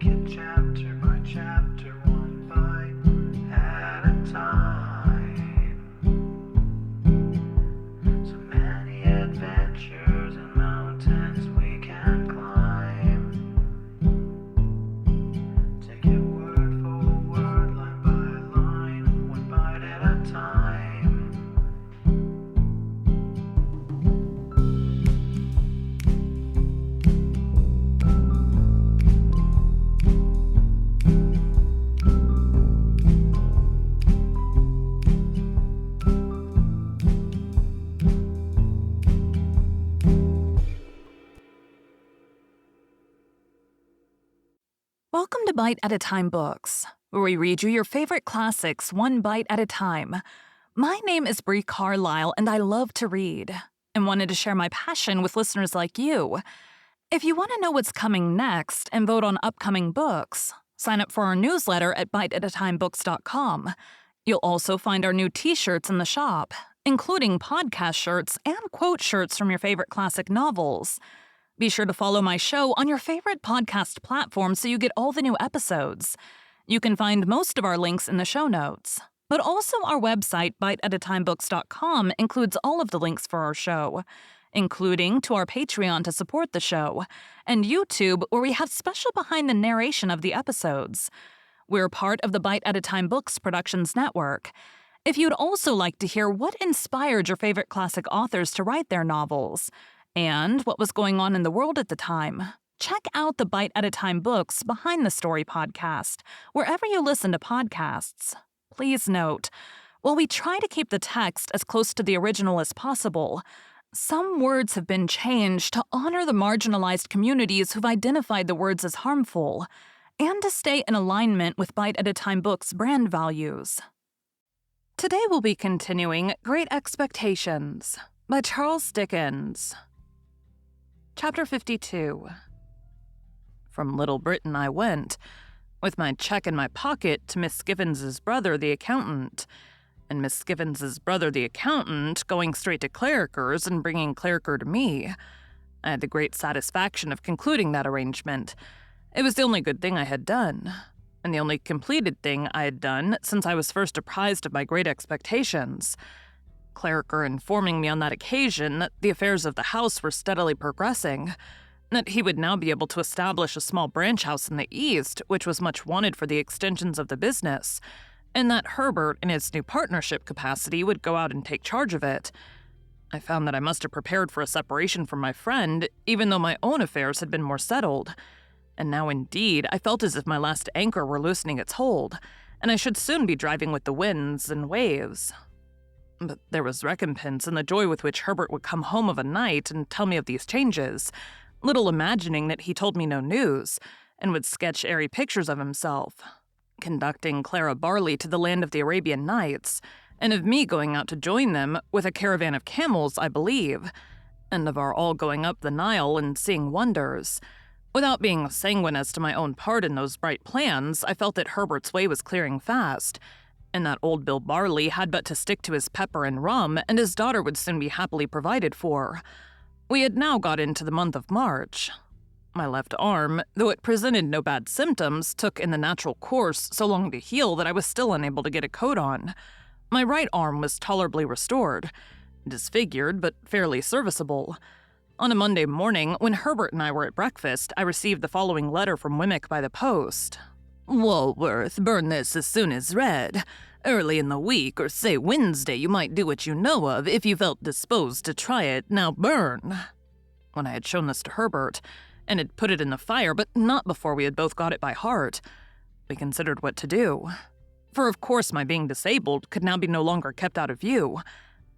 it chapter by chapter, one bite at a time. So many adventures and mountains we can climb. Take it word for word, line by line, one bite at a time. Welcome to Bite at a Time Books, where we read you your favorite classics one bite at a time. My name is Bree Carlile, and I love to read, and wanted to share my passion with listeners like you. If you want to know what's coming next and vote on upcoming books, sign up for our newsletter at biteatatimebooks.com. You'll also find our new t-shirts in the shop, including podcast shirts and quote shirts from your favorite classic novels. Be sure to follow my show on your favorite podcast platform so you get all the new episodes. You can find most of our links in the show notes. But also our website, biteatatimebooks.com, includes all of the links for our show, including to our Patreon to support the show, and YouTube, where we have special behind the narration of the episodes. We're part of the Bite at a Time Books Productions Network. If you'd also like to hear what inspired your favorite classic authors to write their novels, and what was going on in the world at the time, check out the Bite at a Time Books Behind the Story podcast, wherever you listen to podcasts. Please note, while we try to keep the text as close to the original as possible, some words have been changed to honor the marginalized communities who've identified the words as harmful, and to stay in alignment with Bite at a Time Books' brand values. Today we'll be continuing Great Expectations by Charles Dickens. Chapter 52. From Little Britain I went, with my check in my pocket, to Miss Givens's brother, the accountant, and Miss Givens's brother, the accountant, going straight to Clarriker's and bringing Clarriker to me. I had the great satisfaction of concluding that arrangement. It was the only good thing I had done, and the only completed thing I had done since I was first apprised of my great expectations. Clarriker informing me on that occasion that the affairs of the house were steadily progressing, that he would now be able to establish a small branch house in the East, which was much wanted for the extensions of the business, and that Herbert, in his new partnership capacity, would go out and take charge of it. I found that I must have prepared for a separation from my friend, even though my own affairs had been more settled. And now, indeed, I felt as if my last anchor were loosening its hold, and I should soon be driving with the winds and waves. But there was recompense in the joy with which Herbert would come home of a night and tell me of these changes, little imagining that he told me no news, and would sketch airy pictures of himself, conducting Clara Barley to the land of the Arabian Nights, and of me going out to join them with a caravan of camels, I believe, and of our all going up the Nile and seeing wonders. Without being sanguine as to my own part in those bright plans, I felt that Herbert's way was clearing fast, and that old Bill Barley had but to stick to his pepper and rum, and his daughter would soon be happily provided for. We had now got into the month of March. My left arm, though it presented no bad symptoms, took in the natural course so long to heal that I was still unable to get a coat on. My right arm was tolerably restored, disfigured but fairly serviceable. On a Monday morning, when Herbert and I were at breakfast, I received the following letter from Wemmick by the post. "Walworth, burn this as soon as read. Early in the week, or say Wednesday, you might do what you know of if you felt disposed to try it. Now burn." When I had shown this to Herbert, and had put it in the fire, but not before we had both got it by heart, we considered what to do. For of course my being disabled could now be no longer kept out of view.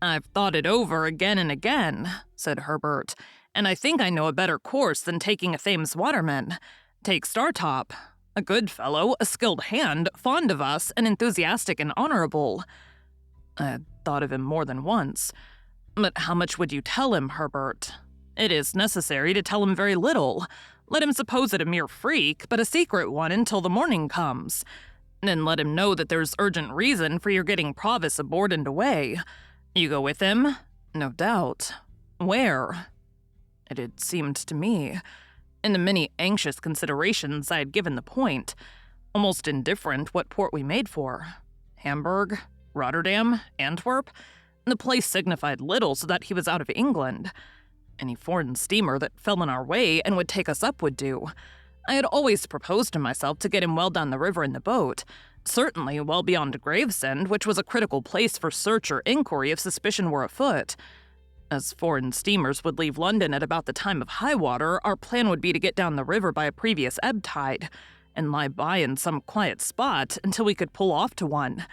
"I've thought it over again and again," said Herbert, "and I think I know a better course than taking a Thames waterman. Take Startop. A good fellow, a skilled hand, fond of us, and enthusiastic and honorable." I had thought of him more than once. "But how much would you tell him, Herbert?" "It is necessary to tell him very little. Let him suppose it a mere freak, but a secret one until the morning comes. Then let him know that there's urgent reason for your getting Provis aboard and away. You go with him?" "No doubt." "Where?" It had seemed to me In the many anxious considerations I had given the point, almost indifferent what port we made for. Hamburg, Rotterdam, Antwerp? The place signified little so that he was out of England. Any foreign steamer that fell in our way and would take us up would do. I had always proposed to myself to get him well down the river in the boat, certainly well beyond Gravesend, which was a critical place for search or inquiry if suspicion were afoot. As foreign steamers would leave London at about the time of high water, our plan would be to get down the river by a previous ebb tide and lie by in some quiet spot until we could pull off to one.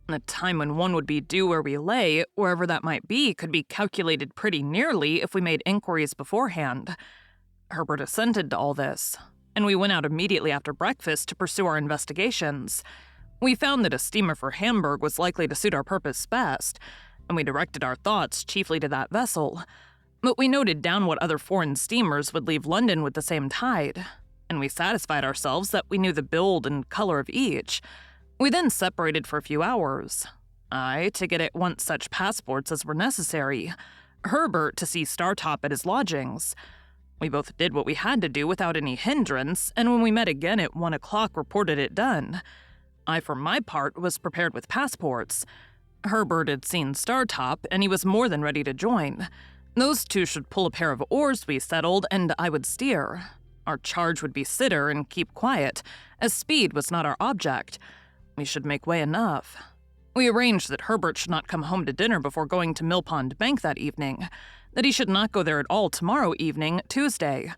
The time when one would be due where we lay, wherever that might be, could be calculated pretty nearly if we made inquiries beforehand. Herbert assented to all this, and we went out immediately after breakfast to pursue our investigations. We found that a steamer for Hamburg was likely to suit our purpose best, and we directed our thoughts chiefly to that vessel. But we noted down what other foreign steamers would leave London with the same tide, and we satisfied ourselves that we knew the build and color of each. We then separated for a few hours. I, to get at once such passports as were necessary. Herbert, to see Startop at his lodgings. We both did what we had to do without any hindrance, and when we met again at 1 o'clock reported it done. I, for my part, was prepared with passports. Herbert had seen Startop, and he was more than ready to join. Those two should pull a pair of oars, we settled, and I would steer. Our charge would be sitter and keep quiet, as speed was not our object. We should make way enough. We arranged that Herbert should not come home to dinner before going to Millpond Bank that evening, that he should not go there at all tomorrow evening, Tuesday,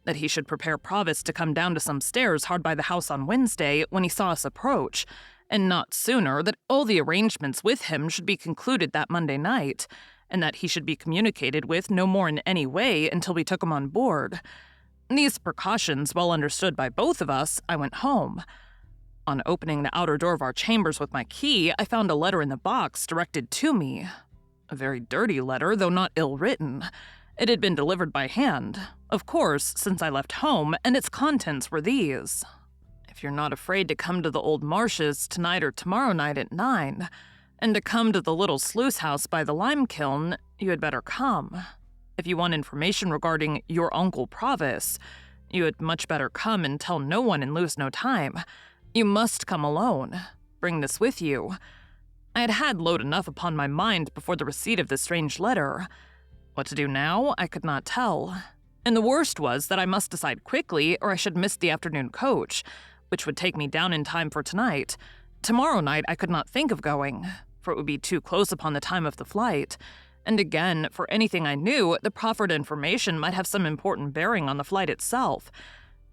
that he should prepare Provis to come down to some stairs hard by the house on Wednesday when he saw us approach, and not sooner, that all the arrangements with him should be concluded that Monday night, and that he should be communicated with no more in any way until we took him on board. These precautions, well understood by both of us, I went home. On opening the outer door of our chambers with my key, I found a letter in the box directed to me. A very dirty letter, though not ill-written. It had been delivered by hand, of course, since I left home, and its contents were these. If you're not afraid to come to the Old Marshes tonight or tomorrow night at 9, and to come to the little sluice house by the lime kiln, you had better come. If you want information regarding your Uncle Provis, you had much better come and tell no one and lose no time. You must come alone. Bring this with you. I had had load enough upon my mind before the receipt of this strange letter. What to do now, I could not tell. And the worst was that I must decide quickly or I should miss the afternoon coach, which would take me down in time for tonight. Tomorrow night I could not think of going, for it would be too close upon the time of the flight. And again, for anything I knew, the proffered information might have some important bearing on the flight itself.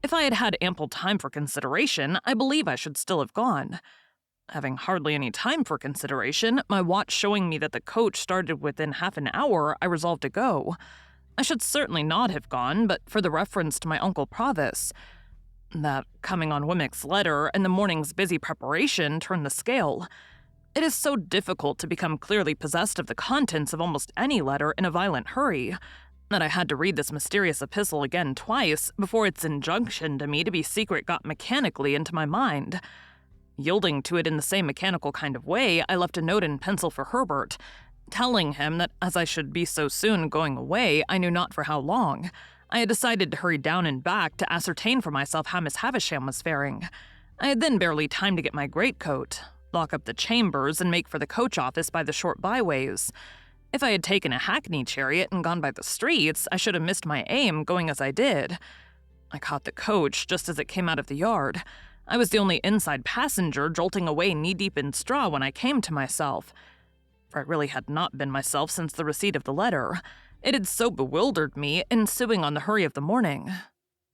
If I had had ample time for consideration, I believe I should still have gone. Having hardly any time for consideration, my watch showing me that the coach started within half an hour, I resolved to go. I should certainly not have gone, but for the reference to my Uncle Provis. That, coming on Wemmick's letter and the morning's busy preparation, turned the scale. It is so difficult to become clearly possessed of the contents of almost any letter in a violent hurry, that I had to read this mysterious epistle again twice before its injunction to me to be secret got mechanically into my mind. Yielding to it in the same mechanical kind of way, I left a note in pencil for Herbert, telling him that as I should be so soon going away, I knew not for how long. I had decided to hurry down and back to ascertain for myself how Miss Havisham was faring. I had then barely time to get my greatcoat, lock up the chambers, and make for the coach office by the short byways. If I had taken a hackney chariot and gone by the streets, I should have missed my aim, going as I did. I caught the coach just as it came out of the yard. I was the only inside passenger, jolting away knee-deep in straw when I came to myself. For I really had not been myself since the receipt of the letter. It had so bewildered me, ensuing on the hurry of the morning.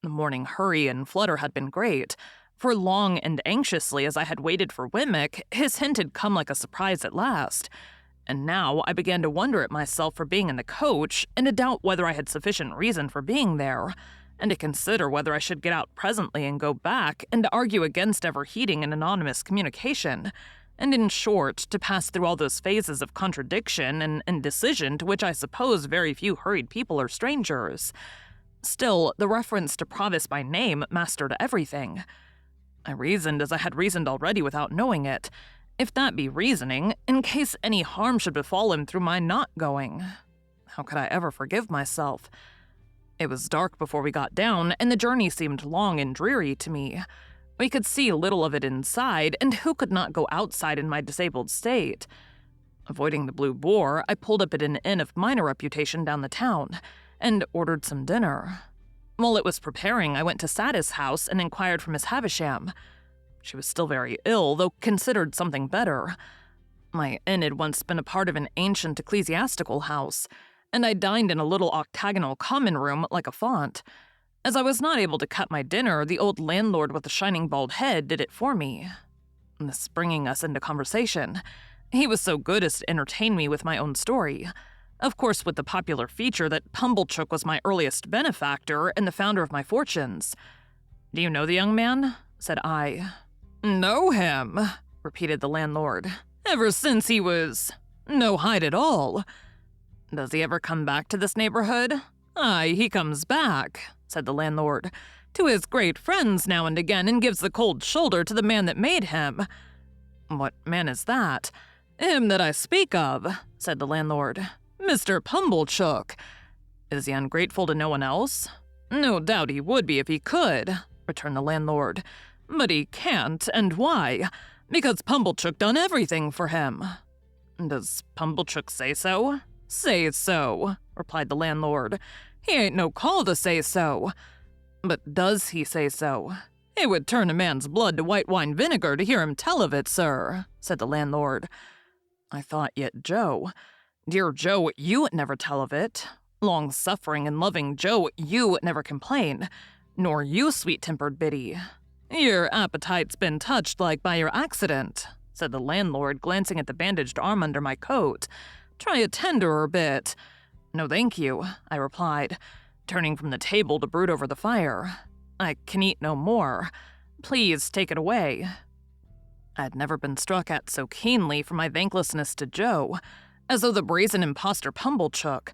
The morning hurry and flutter had been great, for long and anxiously as I had waited for Wemmick, his hint had come like a surprise at last. And now I began to wonder at myself for being in the coach, and to doubt whether I had sufficient reason for being there, and to consider whether I should get out presently and go back, and to argue against ever heeding an anonymous communication, and in short, to pass through all those phases of contradiction and indecision to which I suppose very few hurried people are strangers. Still, the reference to Provis by name mastered everything. I reasoned as I had reasoned already without knowing it, if that be reasoning, in case any harm should befall him through my not going. How could I ever forgive myself? It was dark before we got down, and the journey seemed long and dreary to me. We could see little of it inside, and who could not go outside in my disabled state? Avoiding the Blue Boar, I pulled up at an inn of minor reputation down the town and ordered some dinner. While it was preparing, I went to Satis' house and inquired for Miss Havisham. She was still very ill, though considered something better. My inn had once been a part of an ancient ecclesiastical house, and I dined in a little octagonal common room like a font. As I was not able to cut my dinner, the old landlord with the shining bald head did it for me. This bringing us into conversation. He was so good as to entertain me with my own story. Of course, with the popular feature that Pumblechook was my earliest benefactor and the founder of my fortunes. "Do you know the young man?" said I. "Know him?" repeated the landlord. "Ever since he was no hide at all. Does he ever come back to this neighborhood?" "Aye, he comes back," said the landlord, "to his great friends now and again and gives the cold shoulder to the man that made him." "What man is that?" "Him that I speak of," said the landlord. "Mr. Pumblechook." "Is he ungrateful to no one else?" "No doubt he would be if he could," returned the landlord. "But he can't, and why? Because Pumblechook done everything for him." "Does Pumblechook say so?" "Say so," replied the landlord. "He ain't no call to say so." "But does he say so?" "It would turn a man's blood to white wine vinegar to hear him tell of it, sir," said the landlord. I thought, yet Joe. Dear Joe, you never tell of it. Long-suffering and loving Joe, you never complain. Nor you, sweet-tempered Biddy. "Your appetite's been touched like by your accident," said the landlord, glancing at the bandaged arm under my coat. "Try a tenderer bit." "No, thank you," I replied, turning from the table to brood over the fire. "I can eat no more. Please take it away." I had never been struck at so keenly for my thanklessness to Joe, as though the brazen impostor Pumblechook,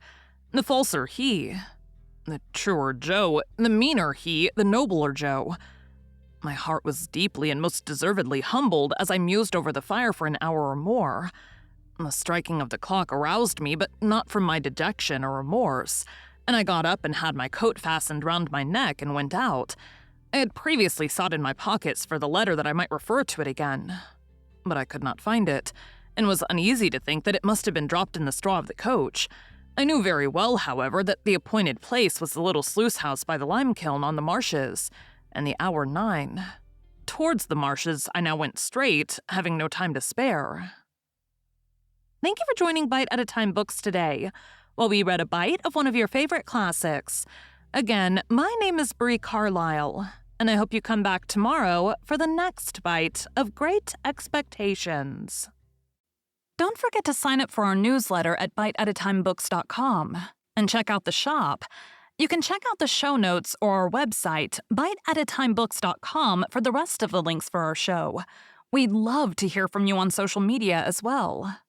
the falser he, the truer Joe, the meaner he, the nobler Joe. My heart was deeply and most deservedly humbled as I mused over the fire for an hour or more. The striking of the clock aroused me, but not from my dejection or remorse, and I got up and had my coat fastened round my neck and went out. I had previously sought in my pockets for the letter that I might refer to it again, but I could not find it, and was uneasy to think that it must have been dropped in the straw of the coach. I knew very well, however, that the appointed place was the little sluice house by the lime kiln on the marshes, and the hour 9. Towards the marshes I now went straight, having no time to spare. Thank you for joining Bite at a Time Books today, while we read a bite of one of your favorite classics. Again, my name is Bree Carlile, and I hope you come back tomorrow for the next bite of Great Expectations. Don't forget to sign up for our newsletter at biteatatimebooks.com and check out the shop. You can check out the show notes or our website, biteatatimebooks.com, for the rest of the links for our show. We'd love to hear from you on social media as well.